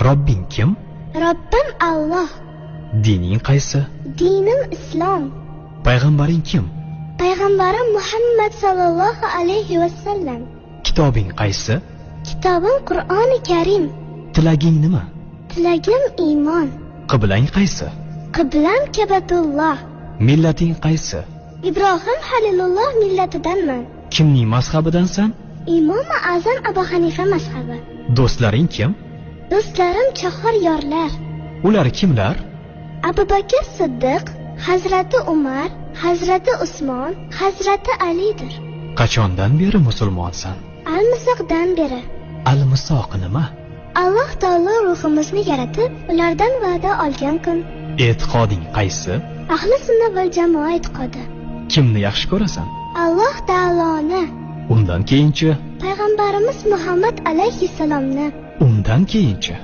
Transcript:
Robbing kim? Robbim Alloh. Dining qaysi? Dinim Islom. Payg'ambaring kim? Payg'ambarim Muhammad sallallohu alayhi vasallam. Kitobing qaysi? Kitobim Qur'oni Karim. Tilaging nima? Tilagim iymon. Qiblang qaysi? Qiblam Kabatulloh. Millating qaysi? Ibrohim Halilulloh millatidanman. Kimning mazhabidansan? Imom Azam Abu Hanifa mazhabi. Do'stlaring kim? Do'stlarim chahor yorlar. Ular kimlar? Abu Bakr Siddiq, Hazrati Umar, Hazrati Usmon, Hazrati Alidir. Qachondan beri musulmonsan? Al-Misoqdan beri. Al-Misoq nima? Alloh taolo ruhimizni yaratib, ulardan va'da olgan kun. E'tiqoding qaysi? Ahli sunna val jamoa e'tiqodi. Kimni yaxshi ko'rasan? Alloh taoloni. Undan keyinchi? Payg'ambarimiz Muhammad alayhissalomni. Undan keyinchi?